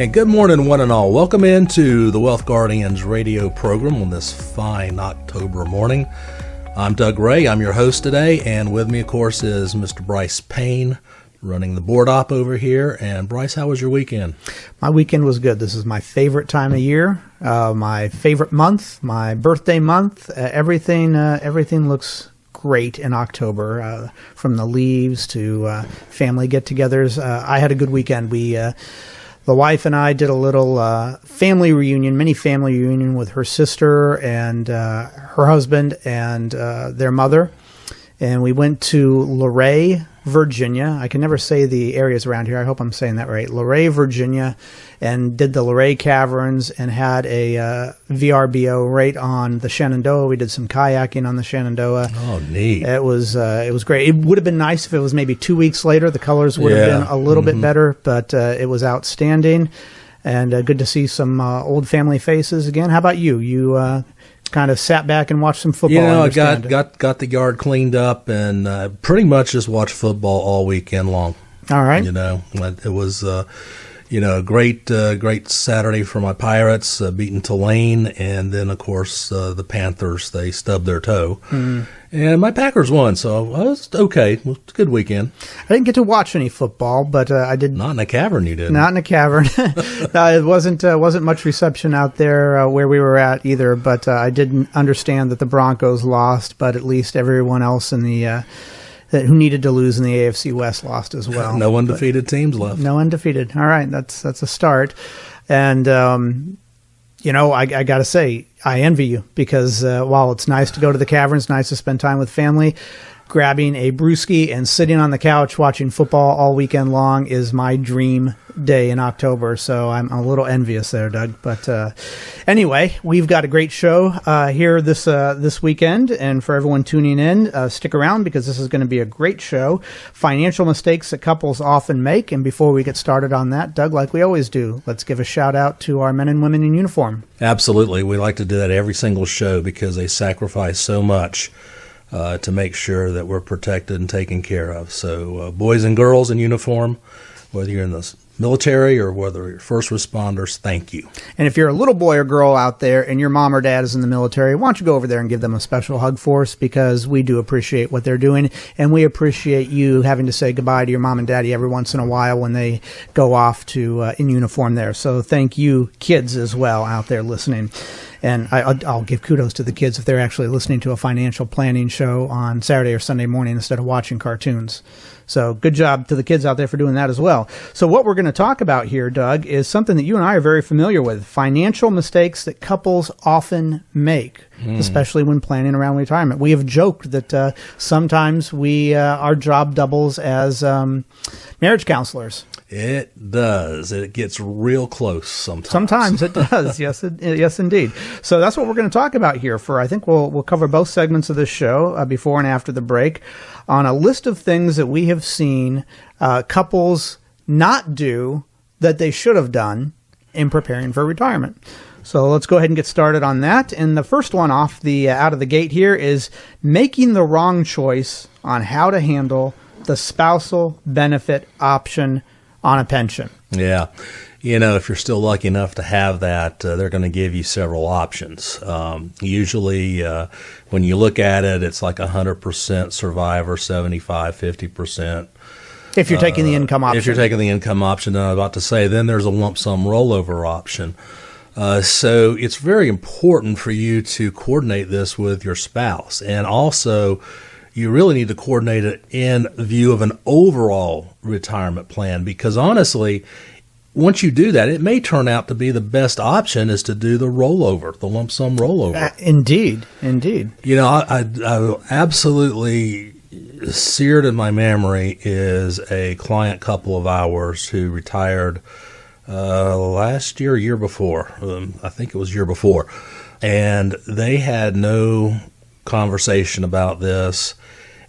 And good morning, one and all. Welcome into the Wealth Guardians radio program on this fine October morning. I'm Doug Ray. I'm your host today, and with me, of course, is Mr. Brice Payne, running the board op over here. And Brice, how was your weekend? My weekend was good. This is my favorite time of year, my favorite month, my birthday month. Everything looks great in October, from the leaves to family get-togethers. I had a good weekend. The wife and I did a little mini family reunion with her sister and her husband and their mother. And we went to Luray, Virginia. I can never say the areas around here. I hope I'm saying that right. Luray, Virginia, and did the Luray Caverns and had a VRBO right on the Shenandoah. We did some kayaking on the Shenandoah. Oh, neat. It was great. It would have been nice if it was maybe 2 weeks later. The colors would have been a little bit better, but it was outstanding. And good to see some old family faces again. How about you? You kind of sat back and watched some football. I got the yard cleaned up and pretty much just watched football all weekend long. All right. It was a great Saturday for my Pirates, beating Tulane, and then of course the Panthers, they stubbed their toe. And my Packers won, so I was okay. It was a good weekend. I didn't get to watch any football, but I did. Not in a cavern, you didn't. Not in a cavern. It wasn't much reception out there where we were at either. But I didn't understand that the Broncos lost, but at least everyone else in the who needed to lose in the AFC West lost as well. No undefeated teams left. No undefeated. All right, that's a start. And I got to say, I envy you because while it's nice to go to the caverns, nice to spend time with family, grabbing a brewski and sitting on the couch watching football all weekend long is my dream day in October. So I'm a little envious there, Doug. But anyway, we've got a great show here this weekend. And for everyone tuning in, stick around because this is going to be a great show. Financial mistakes that couples often make. And before we get started on that, Doug, like we always do, let's give a shout out to our men and women in uniform. Absolutely. We like to do that every single show because they sacrifice so much to make sure that we're protected and taken care of. So boys and girls in uniform, whether you're in the military or whether you're first responders, thank you. And if you're a little boy or girl out there and your mom or dad is in the military, why don't you go over there and give them a special hug for us because we do appreciate what they're doing and we appreciate you having to say goodbye to your mom and daddy every once in a while when they go off to in uniform there. So thank you kids as well out there listening. And I'll give kudos to the kids if they're actually listening to a financial planning show on Saturday or Sunday morning instead of watching cartoons. So good job to the kids out there for doing that as well. So what we're going to talk about here, Doug, is something that you and I are very familiar with, financial mistakes that couples often make, especially when planning around retirement. We have joked that sometimes our job doubles as marriage counselors. It does. It gets real close sometimes. Sometimes it does. Yes, indeed. So that's what we're going to talk about here. I think we'll cover both segments of this show before and after the break on a list of things that we have seen couples not do that they should have done in preparing for retirement. So let's go ahead and get started on that. And the first one out of the gate here is making the wrong choice on how to handle the spousal benefit option on a pension. Yeah. If you're still lucky enough to have that, they're going to give you several options. Usually, when you look at it, it's like 100% survivor, 75, 50%. If you're taking the income option. If you're taking the income option, then I was about to say, then there's a lump sum rollover option. So it's very important for you to coordinate this with your spouse. And also, you really need to coordinate it in view of an overall retirement plan because honestly, once you do that, it may turn out to be the best option is to do the rollover, the lump sum rollover. Indeed. I absolutely seared in my memory is a client couple of ours who retired last year before. I think it was year before. And they had no conversation about this.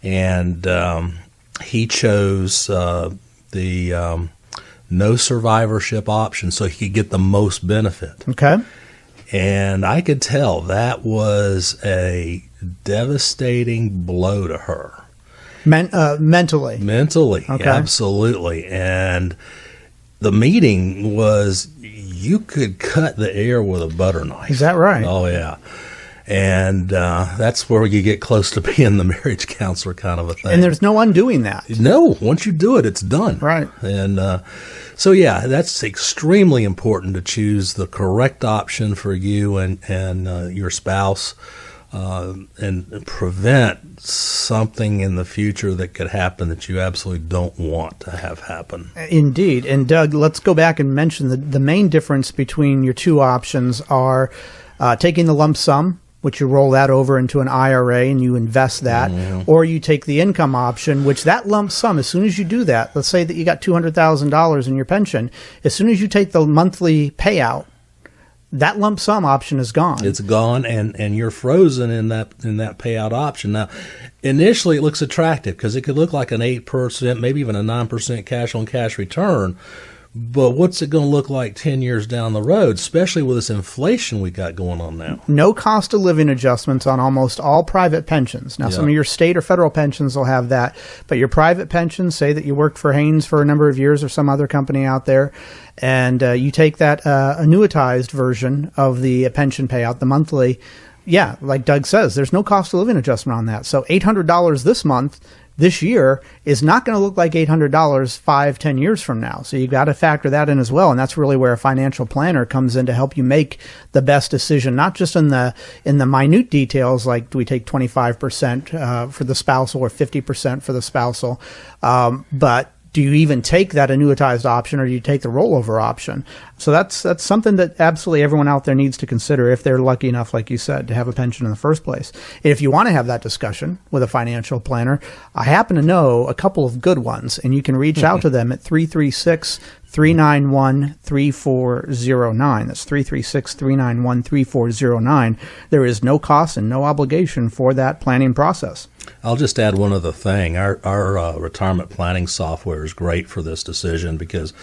And he chose the no survivorship option so he could get the most benefit. Okay. And I could tell that was a devastating blow to her. Mentally. Mentally, okay. Absolutely. And the meeting was you could cut the air with a butter knife. Is that right? Oh, yeah. And that's where you get close to being the marriage counselor kind of a thing. And there's no undoing that. No, once you do it, it's done. Right. And so, yeah, that's extremely important to choose the correct option for you and your spouse and prevent something in the future that could happen that you absolutely don't want to have happen. Indeed. And Doug, let's go back and mention the main difference between your two options are taking the lump sum, which you roll that over into an IRA and you invest that, or you take the income option, which that lump sum, as soon as you do that, let's say that you got $200,000 in your pension, as soon as you take the monthly payout, that lump sum option is gone. It's gone, and you're frozen in that payout option. Now, initially it looks attractive because it could look like an 8%, maybe even a 9% cash-on-cash return. But what's it going to look like 10 years down the road, especially with this inflation we got going on now? No cost of living adjustments on almost all private pensions. Now, some of your state or federal pensions will have that, but your private pensions, say that you worked for Haynes for a number of years or some other company out there, and you take that annuitized version of the pension payout, the monthly, yeah, like Doug says, there's no cost of living adjustment on that. So $800 this month, this year, is not going to look like $800 5-10 years from now. So you've got to factor that in as well. And that's really where a financial planner comes in to help you make the best decision, not just in the minute details, like do we take 25% for the spousal or 50% for the spousal, but do you even take that annuitized option or do you take the rollover option? So that's something that absolutely everyone out there needs to consider if they're lucky enough, like you said, to have a pension in the first place. And if you want to have that discussion with a financial planner, I happen to know a couple of good ones, and you can reach out to them at 336-391-3409. That's 336-391-3409. There is no cost and no obligation for that planning process. I'll just add one other thing. Our retirement planning software is great for this decision because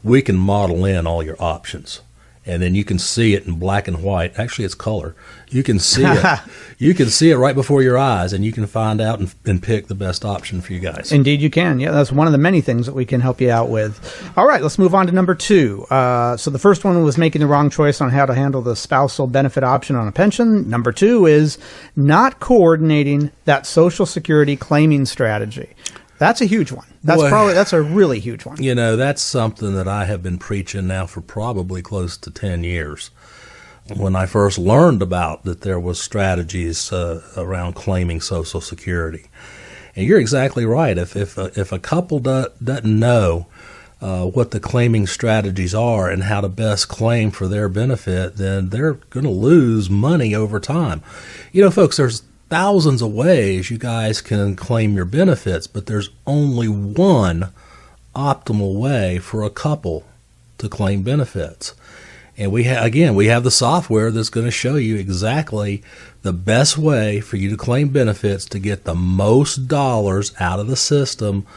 we can model in all your options. And then you can see it in black and white. Actually, it's color. You can see it. You can see it right before your eyes, and you can find out and pick the best option for you guys. Indeed, you can. Yeah, that's one of the many things that we can help you out with. All right, let's move on to number 2. So the first one was making the wrong choice on how to handle the spousal benefit option on a pension. Number 2 is not coordinating that Social Security claiming strategy. That's a huge one. That's a really huge one. You know, that's something that I have been preaching now for probably close to 10 years. When I first learned about that there was strategies around claiming Social Security. And you're exactly right. If a couple doesn't know what the claiming strategies are and how to best claim for their benefit, then they're going to lose money over time. You know, folks, there's thousands of ways you guys can claim your benefits, but there's only one optimal way for a couple to claim benefits. And we have the software that's going to show you exactly the best way for you to claim benefits to get the most dollars out of the system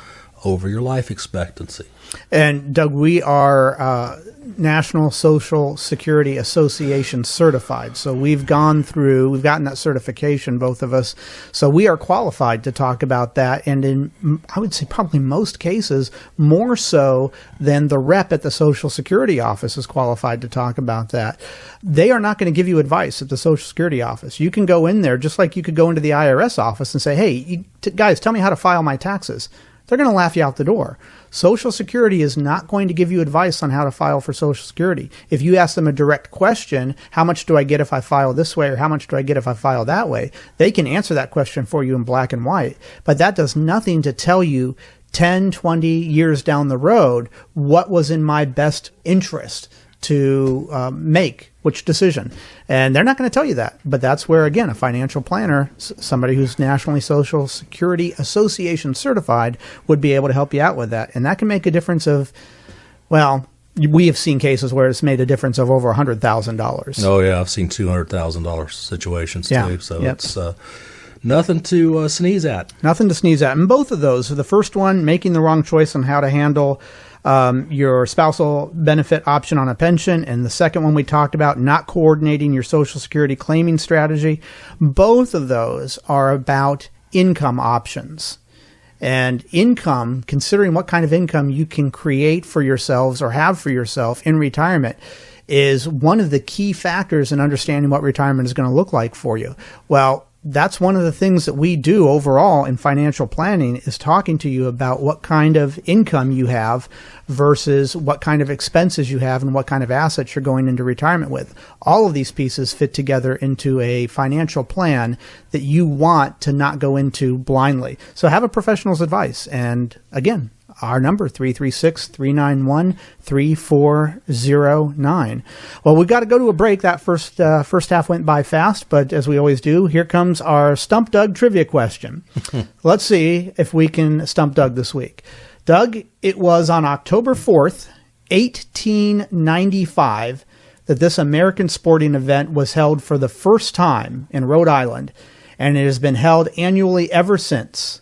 over your life expectancy. And Doug, we are National Social Security Association certified. So we've gotten that certification, both of us. So we are qualified to talk about that. And in, I would say probably most cases, more so than the rep at the Social Security office is qualified to talk about that. They are not going to give you advice at the Social Security office. You can go in there just like you could go into the IRS office and say, hey, guys, tell me how to file my taxes. They're going to laugh you out the door. Social Security is not going to give you advice on how to file for Social Security. If you ask them a direct question, how much do I get if I file this way or how much do I get if I file that way, they can answer that question for you in black and white. But that does nothing to tell you 10, 20 years down the road what was in my best interest to make which decision. And they're not going to tell you that. But that's where, again, a financial planner, somebody who's Nationally Social Security Association certified, would be able to help you out with that. And that can make a difference of, well, we have seen cases where it's made a difference of over $100,000. Oh, yeah. I've seen $200,000 situations, too. So yep. It's nothing to sneeze at. Nothing to sneeze at. And both of those, so the first one, making the wrong choice on how to handle your spousal benefit option on a pension, and the second one we talked about, not coordinating your Social Security claiming strategy. Both of those are about income options. And income, considering what kind of income you can create for yourselves or have for yourself in retirement, is one of the key factors in understanding what retirement is going to look like for you. Well, that's one of the things that we do overall in financial planning, is talking to you about what kind of income you have versus what kind of expenses you have and what kind of assets you're going into retirement with. All of these pieces fit together into a financial plan that you want to not go into blindly. So have a professional's advice. And again, our number, 336-391-3409. Well, we've got to go to a break. That first half went by fast, but as we always do, here comes our Stump Doug trivia question. Let's see if we can stump Doug this week. Doug, it was on October 4th, 1895, that this American sporting event was held for the first time in Rhode Island, and it has been held annually ever since.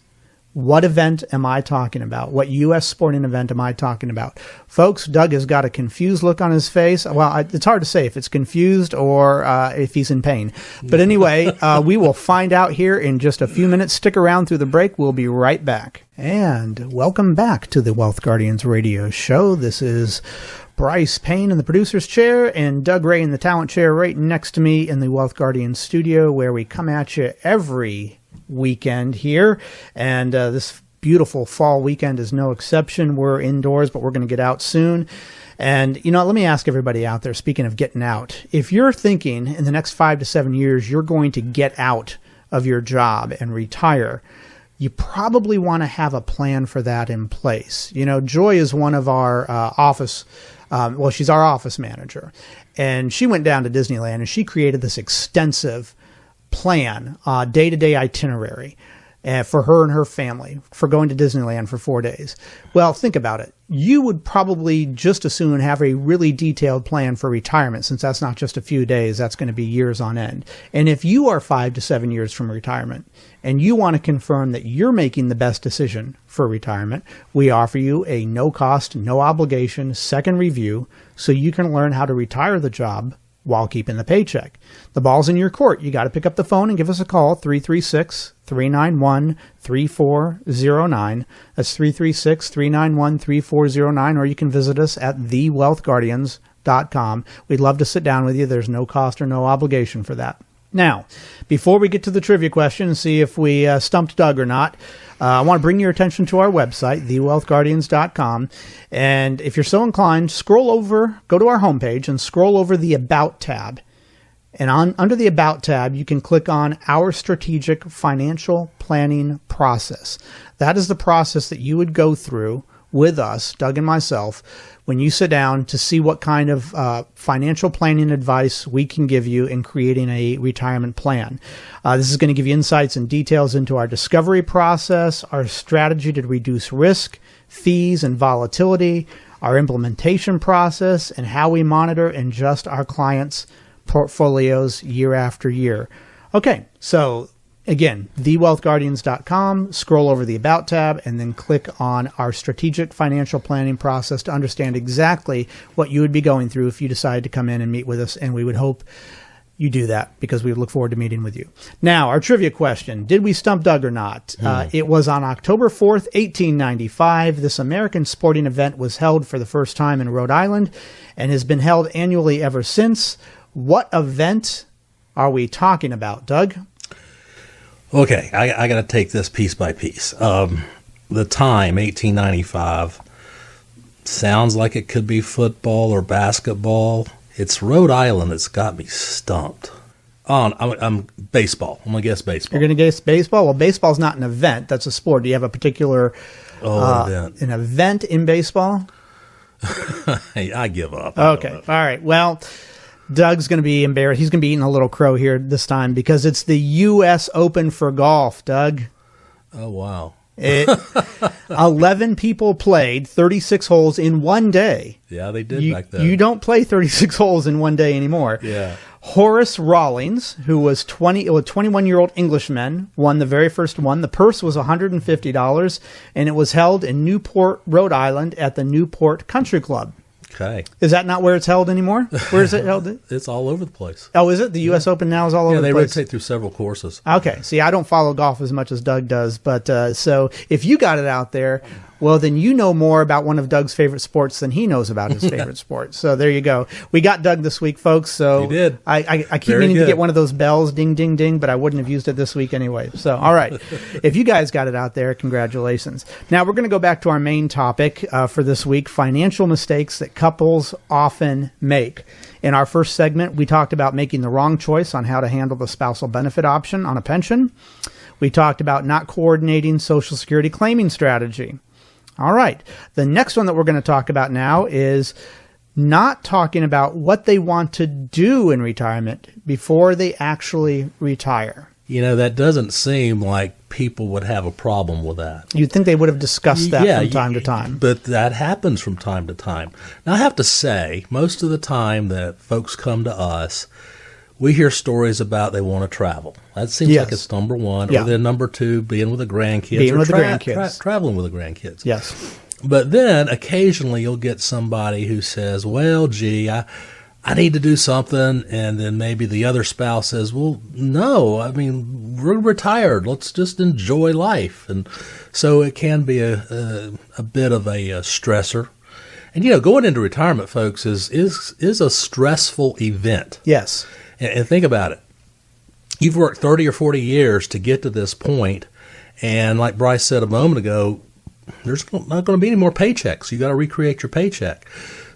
What event am I talking about? What U.S. sporting event am I talking about? Folks, Doug has got a confused look on his face. Well, it's hard to say if it's confused or if he's in pain. But anyway, we will find out here in just a few minutes. Stick around through the break. We'll be right back. And welcome back to the Wealth Guardians radio show. This is Brice Payne in the producer's chair and Doug Ray in the talent chair right next to me in the Wealth Guardians studio, where we come at you every weekend here, and this beautiful fall weekend is no exception. We're indoors, but we're going to get out soon. And let me ask everybody out there, speaking of getting out, if you're thinking in the next 5 to 7 years you're going to get out of your job and retire, you probably want to have a plan for that in place. Joy is one of our office she's our office manager, and she went down to Disneyland and she created this extensive plan, day-to-day itinerary for her and her family for going to Disneyland for 4 days. Well, think about it. You would probably just as soon have a really detailed plan for retirement, since that's not just a few days, that's going to be years on end. And if you are 5 to 7 years from retirement and you want to confirm that you're making the best decision for retirement, we offer you a no-cost, no-obligation second review so you can learn how to retire the job while keeping the paycheck. The ball's in your court. You got to pick up the phone and give us a call, 336-391-3409. That's 336-391-3409, or you can visit us at thewealthguardians.com. We'd love to sit down with you. There's no cost or no obligation for that. Now, before we get to the trivia question and see if we stumped Doug or not, I want to bring your attention to our website, thewealthguardians.com. And if you're so inclined, go to our homepage and scroll over the About tab. And under the About tab, you can click on our strategic financial planning process. That is the process that you would go through with us, Doug and myself, when you sit down to see what kind of financial planning advice we can give you in creating a retirement plan. This is going to give you insights and details into our discovery process, our strategy to reduce risk, fees, and volatility, our implementation process, and how we monitor and adjust our clients' portfolios year after year. Okay, so again, thewealthguardians.com, scroll over the About tab, and then click on our strategic financial planning process to understand exactly what you would be going through if you decide to come in and meet with us, and we would hope you do that because we look forward to meeting with you. Now, our trivia question, did we stump Doug or not? It was on October 4th, 1895. This American sporting event was held for the first time in Rhode Island and has been held annually ever since. What event are we talking about, Doug? Okay, I got to take this piece by piece. The time, 1895, sounds like it could be football or basketball. It's Rhode Island that's got me stumped. I'm baseball. I'm going to guess baseball. You're going to guess baseball? Well, baseball's not an event. That's a sport. Do you have a particular event? An event in baseball? Hey, I give up. Okay. All right. Well, Doug's going to be embarrassed. He's going to be eating a little crow here this time because it's the U.S. Open for golf, Doug. Oh, wow. 11 people played 36 holes in one day. Yeah, they did back then. You don't play 36 holes in one day anymore. Yeah. Horace Rawlings, who was a 21-year-old Englishman, won the very first one. The purse was $150, and it was held in Newport, Rhode Island at the Newport Country Club. Okay. Is that not where it's held anymore? Where is it held? It's all over the place. Oh, is it? The U.S. Open now is all over the Yeah, place? they rotate through several courses. Okay. See, I don't follow golf as much as Doug does, but so if you got it out there, well, then you know more about one of Doug's favorite sports than he knows about his favorite sport. So there you go. We got Doug this week, folks. So You did. I keep Very meaning to good. get one of those bells, ding, ding, ding, but I wouldn't have used it this week anyway. So, all right. If you guys got it out there, congratulations. Now, we're going to go back to our main topic for this week, financial mistakes that couples often make. In our first segment, we talked about making the wrong choice on how to handle the spousal benefit option on a pension. We talked about not coordinating Social Security claiming strategy. All right. The next one that we're going to talk about now is not talking about what they want to do in retirement before they actually retire. You know, that doesn't seem like people would have a problem with that. You'd think they would have discussed that from time to time. But that happens from time to time. Now, I have to say, most of the time that folks come to us, we hear stories about they want to travel. That seems Yes. like it's number one. Yeah. Or then number two, being with the grandkids. Being or with the grandkids. traveling with the grandkids. Yes. But then occasionally you'll get somebody who says, well, gee, I need to do something. And then maybe the other spouse says, well, no, I mean, we're retired. Let's just enjoy life. And so it can be a bit of a stressor. And, you know, going into retirement, folks, is a stressful event. Yes. And think about it. You've worked 30 or 40 years to get to this point, and like Brice said a moment ago, there's not going to be any more paychecks. You got to recreate your paycheck.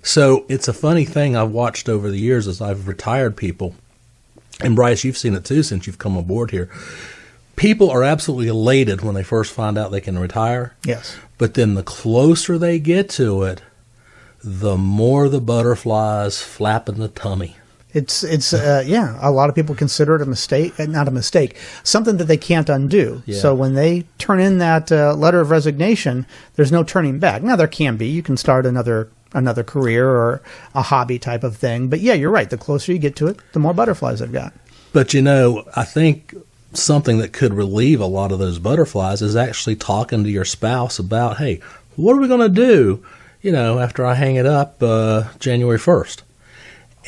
So it's a funny thing I've watched over the years as I've retired people, and Brice, you've seen it too since you've come aboard here. People are absolutely elated when they first find out they can retire. Yes. But then the closer they get to it, the more the butterflies flap in the tummy. It's a lot of people consider it a mistake, not a mistake, something that they can't undo. Yeah. So when they turn in that letter of resignation, there's no turning back. Now, there can be. You can start another career or a hobby type of thing. But yeah, you're right. The closer you get to it, the more butterflies I've got. But, you know, I think something that could relieve a lot of those butterflies is actually talking to your spouse about, hey, what are we going to do, you know, after I hang it up January 1st?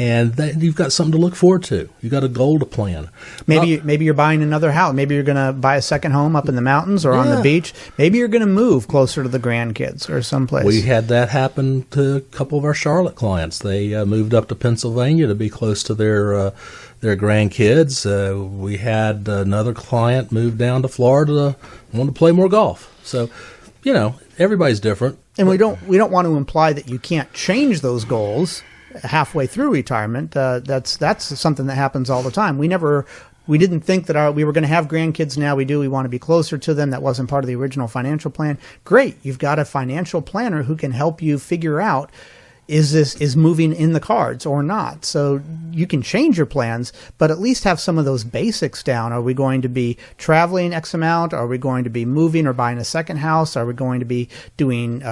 And you've got something to look forward to. You've got a goal to plan. Maybe you're buying another house. Maybe you're going to buy a second home up in the mountains or on the beach. Maybe you're going to move closer to the grandkids or someplace. We had that happen to a couple of our Charlotte clients. They moved up to Pennsylvania to be close to their grandkids. We had another client move down to Florida, wanted to play more golf. So, you know, everybody's different. And we don't want to imply that you can't change those goals halfway through retirement. That's something that happens all the time. We didn't think that we were going to have grandkids. Now we do. We want to be closer to them. That wasn't part of the original financial plan. Great. You've got a financial planner who can help you figure out, is moving in the cards or not? So you can change your plans, but at least have some of those basics down. Are we going to be traveling X amount? Are we going to be moving or buying a second house? Are we going to be doing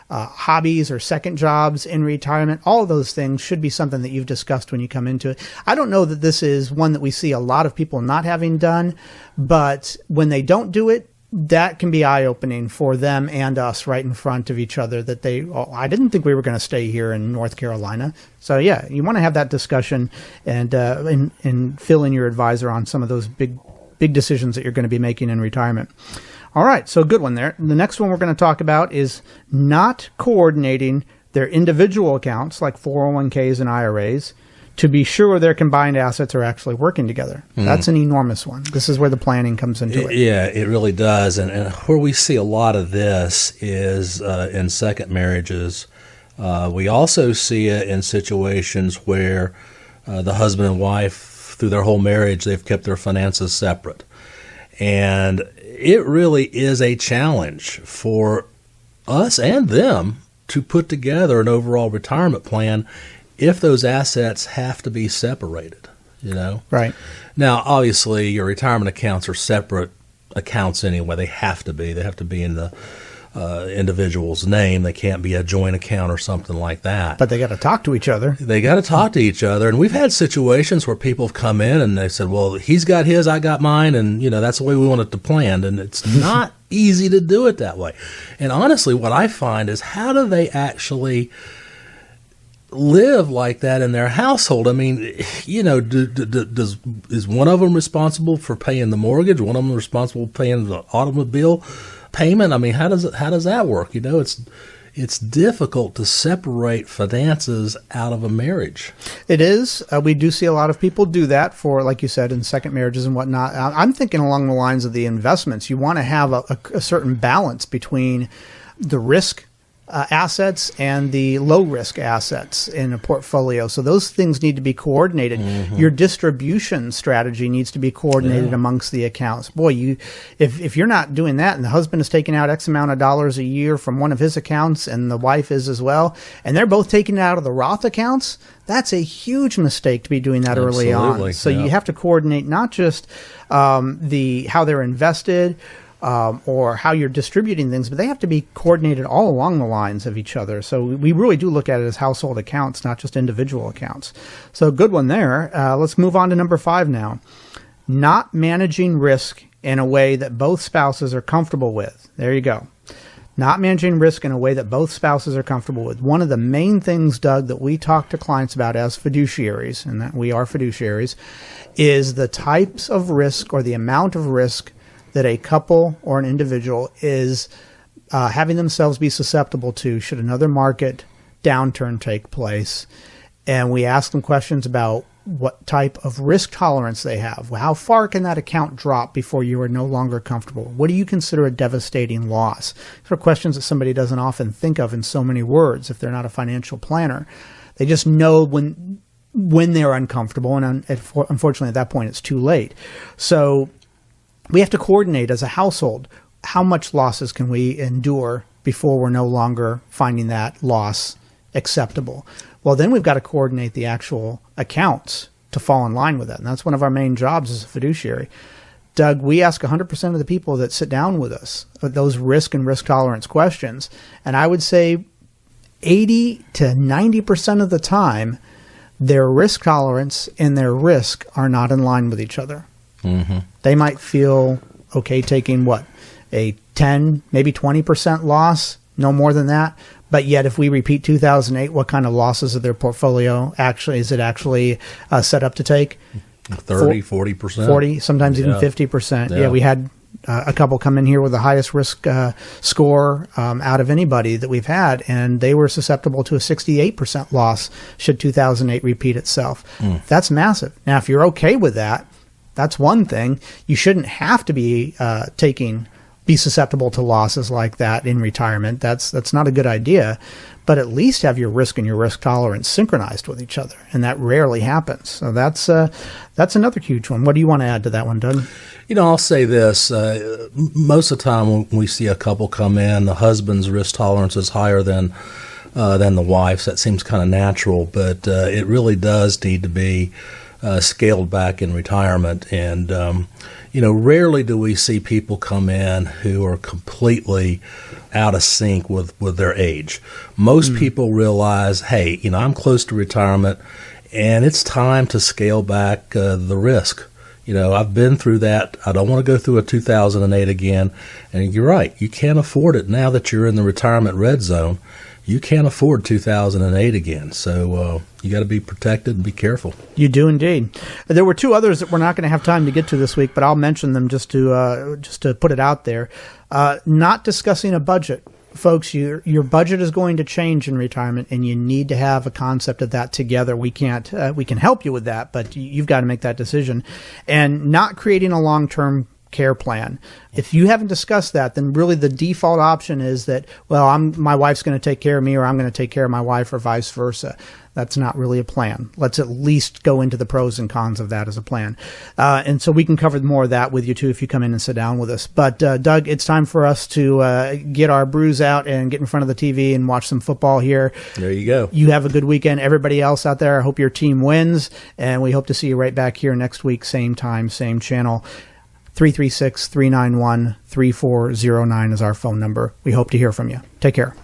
hobbies or second jobs in retirement? All of those things should be something that you've discussed when you come into it. I don't know that this is one that we see a lot of people not having done, but when they don't do it, that can be eye-opening for them and us right in front of each other that I didn't think we were going to stay here in North Carolina. So, yeah, you want to have that discussion and fill in your advisor on some of those big decisions that you're going to be making in retirement. All right, so good one there. The next one we're going to talk about is not coordinating their individual accounts like 401ks and IRAs to be sure their combined assets are actually working together. That's an enormous one. This is where the planning comes into it. Yeah, it really does. And where we see a lot of this is in second marriages. We also see it in situations where the husband and wife, through their whole marriage, they've kept their finances separate. And it really is a challenge for us and them to put together an overall retirement plan if those assets have to be separated, you know? Right. Now, obviously, your retirement accounts are separate accounts anyway. They have to be. They have to be in the individual's name. They can't be a joint account or something like that. But they got to talk to each other. They got to talk to each other. And we've had situations where people have come in and they said, well, he's got his, I got mine, and, you know, that's the way we want it to plan. And it's not easy to do it that way. And honestly, what I find is how do they actually live like that in their household. I mean, is one of them responsible for paying the mortgage? One of them responsible for paying the automobile payment? I mean, how does that work? It's difficult to separate finances out of a marriage. It is. We do see a lot of people do that for, like you said, in second marriages and whatnot. I'm thinking along the lines of the investments. You want to have a certain balance between the risk assets and the low-risk assets in a portfolio. So those things need to be coordinated. Mm-hmm. Your distribution strategy needs to be coordinated amongst the accounts. Boy, if you're not doing that and the husband is taking out X amount of dollars a year from one of his accounts and the wife is as well, and they're both taking it out of the Roth accounts, that's a huge mistake to be doing that early on. So you have to coordinate not just how they're invested, or how you're distributing things, but they have to be coordinated all along the lines of each other. So we really do look at it as household accounts, not just individual accounts. So good one there. Let's move on to number 5 now. Not managing risk in a way that both spouses are comfortable with. There you go. Not managing risk in a way that both spouses are comfortable with. One of the main things, Doug, that we talk to clients about as fiduciaries, and that we are fiduciaries, is the types of risk or the amount of risk that a couple or an individual is having themselves be susceptible to should another market downturn take place. And we ask them questions about what type of risk tolerance they have. How far can that account drop before you are no longer comfortable? What do you consider a devastating loss? These are questions that somebody doesn't often think of in so many words if they're not a financial planner. They just know when they're uncomfortable, and unfortunately at that point it's too late. So we have to coordinate as a household. How much losses can we endure before we're no longer finding that loss acceptable? Well, then we've got to coordinate the actual accounts to fall in line with that. And that's one of our main jobs as a fiduciary. Doug, we ask 100% of the people that sit down with us those risk and risk tolerance questions. And I would say 80 to 90% of the time, their risk tolerance and their risk are not in line with each other. Mm-hmm. They might feel okay taking a 10, maybe 20% loss, no more than that. But yet, if we repeat 2008, what kind of losses of their portfolio is it actually set up to take? 30, 40%. 40, sometimes even 50%. Yeah, we had a couple come in here with the highest risk score out of anybody that we've had, and they were susceptible to a 68% loss should 2008 repeat itself. That's massive. Now, if you're okay with that, that's one thing. You shouldn't have to be be susceptible to losses like that in retirement. That's not a good idea. But at least have your risk and your risk tolerance synchronized with each other, and that rarely happens. So that's another huge one. What do you want to add to that one, Doug? I'll say this. Most of the time when we see a couple come in, the husband's risk tolerance is higher than the wife's. That seems kind of natural, but it really does need to be scaled back in retirement. And, rarely do we see people come in who are completely out of sync with their age. Most people realize, hey, I'm close to retirement and it's time to scale back the risk. I've been through that. I don't want to go through a 2008 again. And you're right. You can't afford it now that you're in the retirement red zone. You can't afford 2008 again. So you got to be protected and be careful. You do indeed. There were 2 others that we're not going to have time to get to this week, but I'll mention them just to put it out there. Not discussing a budget. Folks, your budget is going to change in retirement, and you need to have a concept of that together. We can help you with that, but you've got to make that decision. And not creating a long-term care plan. If you haven't discussed that, then really the default option is that, my wife's going to take care of me, or I'm going to take care of my wife, or vice versa. That's not really a plan. Let's at least go into the pros and cons of that as a plan. And so we can cover more of that with you too if you come in and sit down with us. But Doug, it's time for us to get our brews out and get in front of the TV and watch some football here. There you go. You have a good weekend. Everybody else out there, I hope your team wins. And we hope to see you right back here next week, same time, same channel. 336-391-3409 is our phone number. We hope to hear from you. Take care.